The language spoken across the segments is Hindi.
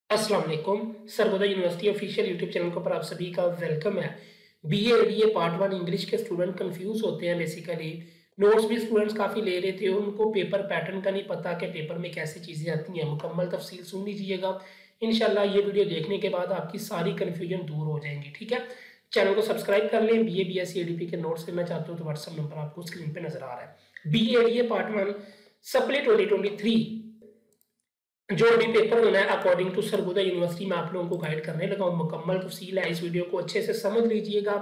अस्सलाम वालेकुम। Sarvodaya university official YouTube channel पर आप सभी का वेलकम है। बीए पार्ट वन इंग्लिश के स्टूडेंट कंफ्यूज होते हैं बेसिकली। नोट्स भी स्टूडेंट्स काफ़ी ले रहे थे, उनको पेपर पैटर्न का नहीं पता कि पेपर में कैसी चीज़ें आती हैं। मुकम्मल तफसील सुन लीजिएगा। इंशाल्लाह ये वीडियो देखने के बाद आपकी सारी कन्फ्यूजन दूर हो जाएंगी। ठीक है, चैनल को सब्सक्राइब कर लें। BA BSc ADP के नोट्स लेना चाहते हो तो व्हाट्सअप नंबर आपको स्क्रीन पर नजर आ रहा है। BA पार्ट वन सप्ली 2023 जो भी पेपर होना है अकॉर्डिंग टू सर्वोदय यूनिवर्सिटी में आप लोगों को गाइड करने लगा हूँ। मुकम्मल तफसील है, इस वीडियो को अच्छे से समझ लीजिएगा।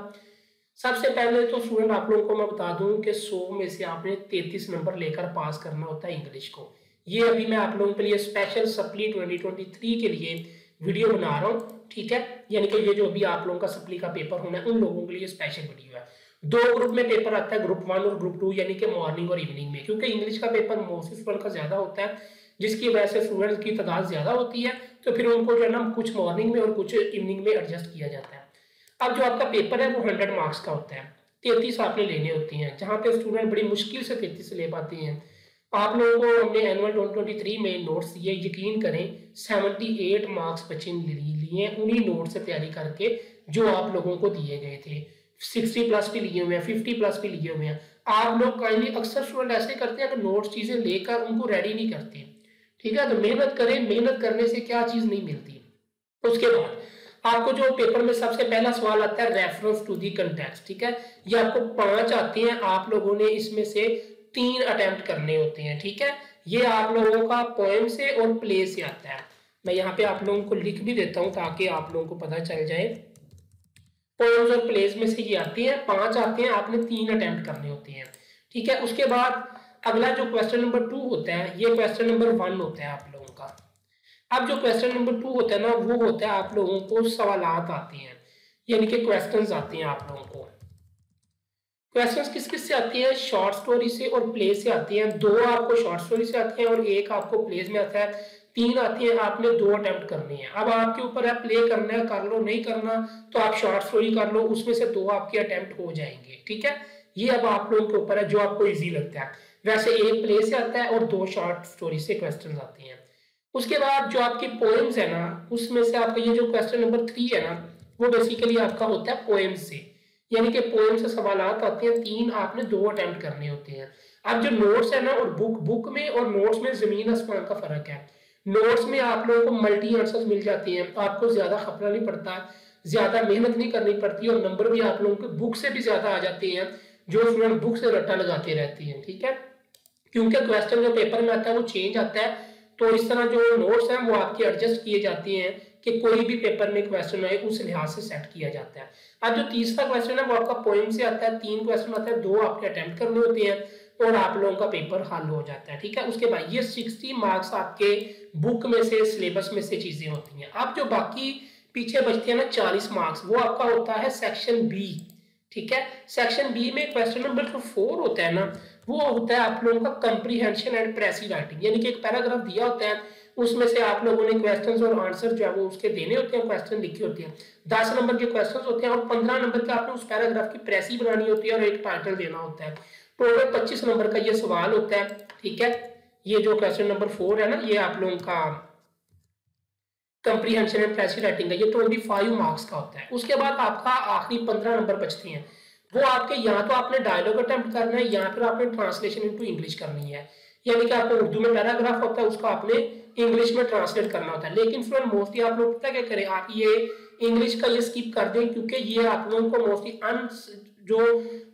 सबसे पहले तो स्टूडेंट आप लोगों को मैं बता दूं कि 100 में से आपने 33 नंबर लेकर पास करना होता है इंग्लिश को। ये अभी मैं आप लोगों के लिए स्पेशल सप्ली 2023 के लिए वीडियो बना रहा हूँ। ठीक है, यानी कि ये जो अभी आप लोगों का सप्ली का पेपर होना है उन लोगों के लिए स्पेशल वीडियो है। दो ग्रुप में पेपर आता है, ग्रुप 1 और ग्रुप 2, यानी कि मॉर्निंग और इवनिंग में। क्योंकि इंग्लिश का पेपर मोस्ट स्टूडेंट का ज्यादा होता है, जिसकी वजह से स्टूडेंट्स की तादाद ज्यादा होती है, तो फिर उनको जो है ना कुछ मॉर्निंग में और कुछ इवनिंग में एडजस्ट किया जाता है। अब जो आपका पेपर है वो 100 मार्क्स का होता है। 33 आपने लेने होती हैं, जहां पे स्टूडेंट बड़ी मुश्किल से 33 ले पाते हैं। आप लोगों को हमने एनुअल 2023 में नोट्स दिए, यकीन करें 78 मार्क्स बच्चे लिए, उन्हीं नोट से तैयारी करके जो आप लोगों को दिए गए थे। 60 प्लस भी लिए हुए हैं, 50 प्लस भी लिए हुए हैं। आप लोग काइंडली अक्सर स्टूडेंट ऐसे करते हैं कि नोट्स चीजें लेकर उनको रेडी नहीं करते। ठीक है, तो मेहनत करें, मेहनत करने से क्या चीज नहीं मिलती। उसके बाद आपको जो पेपर में सबसे पहला सवाल आता है रेफरेंस टू दी कंटेक्स्ट। ठीक है, ये आपको 5 आते हैं, आप लोगों ने इसमें से 3 अटेम्प्ट करने होते हैं। ठीक है, ये आप लोगों का पोएम से और प्ले से आता है। मैं यहाँ पे आप लोगों को लिख भी देता हूँ ताकि आप लोगों को पता चल जाए। पोएम्स और प्लेस में से ये आती है, 5 आते हैं, आपने 3 अटेम्प्ट करने होते हैं। ठीक है, उसके बाद अगला जो क्वेश्चन नंबर 2 होता है, ये क्वेश्चन नंबर 1 होता है आप लोगों का। अब जो क्वेश्चन नंबर 2 होता है ना, वो होता है आप लोगों को सवालात आते हैं, यानी कि क्वेश्चंस आते हैं आप लोगों को। क्वेश्चंस किस किस से आती हैं? शॉर्ट स्टोरी से और प्ले से आती हैं। 2 आपको शॉर्ट स्टोरी से आती हैं और 1 आपको प्लेस में आता है। 3 आती हैं, आपने 2 अटेम्प्ट करनी है। अब आपके ऊपर है, प्ले करना है कर लो, नहीं करना तो आप शॉर्ट स्टोरी कर लो, उसमें से 2 आपके अटेम्प्ट हो जाएंगे। ठीक है, ये अब आप लोगों के ऊपर है, जो आपको ईजी लगता है। वैसे 1 प्ले से आता है और 2 शॉर्ट स्टोरी से क्वेश्चन आते हैं। उसके बाद जो आपकी पोएम्स है ना, उसमें से आपका ये जो क्वेश्चन नंबर 3 है ना, वो बेसिकली आपका होता है पोएम्स से, यानी कि पोएम से सवालात आते हैं। 3 आपने 2 अटेम्प्ट करने होते हैं। अब जो नोट्स है ना, और बुक में और नोट्स में जमीन आसमान का फर्क है। नोट्स में आप लोगों को मल्टी आंसर्स मिल जाते हैं, आपको ज्यादा खपरा नहीं पड़ता, ज्यादा मेहनत नहीं करनी पड़ती, और नंबर भी आप लोगों के बुक से भी ज्यादा आ जाते हैं, जो स्टूडेंट बुक से रट्टा लगाते रहते हैं। ठीक है, क्योंकि क्वेश्चन जो पेपर में आता है वो चेंज आता है, तो इस तरह जो नोट्स हैं वो आपके एडजस्ट किए जाते हैं कि कोई भी पेपर में क्वेश्चन आए उस लिहाज से सेट किया जाता है। अब जो तीसरा क्वेश्चन है वो आपका पोएम से आता है। 3 क्वेश्चन आता है, 2 आपके अटेम्प्ट करने होते हैं और आप लोगों का पेपर हल हो जाता है। ठीक है, उसके बाद ये 60 मार्क्स आपके बुक में से, सिलेबस में से चीजें होती हैं। अब जो बाकी पीछे बचते हैं ना 40 मार्क्स, वो आपका होता है सेक्शन बी। ठीक है, सेक्शन बी में क्वेश्चन नंबर जो 4 होता है ना, वो होता है आप लोगों का कंप्रीहेंशन एंड प्रेसी राइटिंग, यानी कि एक पैराग्राफ दिया होता है, उसमें से आप लोगों ने क्वेश्चंस और आंसर जो है वो उसके देने होते हैं, क्वेश्चन लिखे होते हैं। 10 नंबर के क्वेश्चंस होते हैं और 15 नंबर के आपने उस पैराग्राफ की प्रेसी बनानी होती है और एक टाइटल देना होता है। टोटल 25 नंबर का ये सवाल होता है। ठीक है, ये जो क्वेश्चन नंबर 4 है ना, ये आप लोगों का कंप्रीहेंशन एंड प्रेसी राइटिंग है, ये 25 मार्क्स का होता है। उसके बाद आपका आखिरी 15 नंबर बचते हैं, वो आपके या तो आपने डायलॉग अटेम्प्ट करना है या फिर आपने ट्रांसलेशन इनटू इंग्लिश करनी है, यानी कि आपको उर्दू में पैराग्राफ होता है, उसका आपने इंग्लिश में ट्रांसलेट करना होता है। लेकिन फ्रेंड मोस्टली आप लोग पता क्या करें, आप ये इंग्लिश का ये स्किप कर दें, क्योंकि ये आप लोगों को मोस्टली जो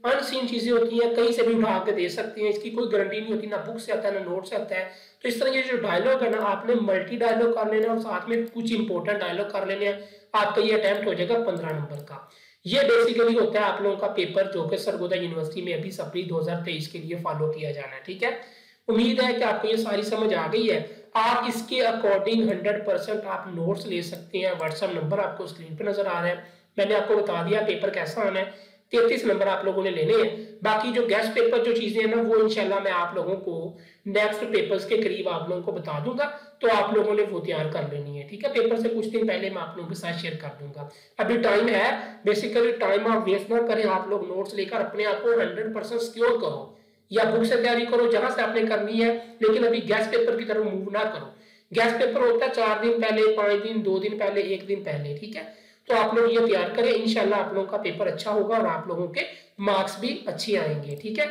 अनसीन चीजें होती हैं कहीं से भी उठा के दे सकती हैं, इसकी कोई गारंटी नहीं होती, ना बुक से आता है ना नोट से आता है। तो इस तरह ये जो डायलॉग है ना, आपने मल्टी डायलॉग कर लेना और साथ में कुछ इंपॉर्टेंट डायलॉग कर लेने हैं, आपका ये अटेम्प्ट हो जाएगा 15 नंबर का। ये बेसिकली होता है आप लोगों का पेपर, जो कि सर्वोदय यूनिवर्सिटी में अभी सप्ली 2023 के लिए फॉलो किया जाना है। ठीक है, उम्मीद है कि आपको ये सारी समझ आ गई है। आप इसके अकॉर्डिंग 100% आप नोट्स ले सकते हैं। व्हाट्सएप नंबर आपको स्क्रीन पर नजर आ रहा है, मैंने आपको बता दिया पेपर कैसा आना है। 33 नंबर आप लोगों ने लेने हैं। बाकी जो गेस्ट पेपर जो चीजें हैं ना, वो इंशाल्लाह मैं आप लोगों को नेक्स्ट पेपर्स के करीब आप लोगों को बता दूंगा, तो आप लोगों ने वो तैयार कर लेनी है। ठीक है, पेपर से कुछ दिन पहले मैं आप लोगों के साथ शेयर कर दूंगा। अभी टाइम है, बेसिकली टाइम आप वेस्ट ना करें। आप लोग नोट्स लेकर अपने आप को 100% सिक्योर करो, या बुक से तैयारी करो जहां से आपने करनी है, लेकिन अभी गेस्ट पेपर की तरफ मूव ना करो, गेस्ट पेपर होता है 4 दिन पहले, 5 दिन, 2 दिन पहले, 1 दिन पहले, ठीक है। तो आप लोग ये तैयार करें, इंशाल्लाह आप लोगों का पेपर अच्छा होगा और आप लोगों के मार्क्स भी अच्छे आएंगे, ठीक है।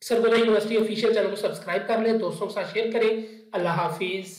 सरगोदा यूनिवर्सिटी ऑफिशियल चैनल को सब्सक्राइब कर लें, दोस्तों के साथ शेयर करें। अल्लाह हाफिज।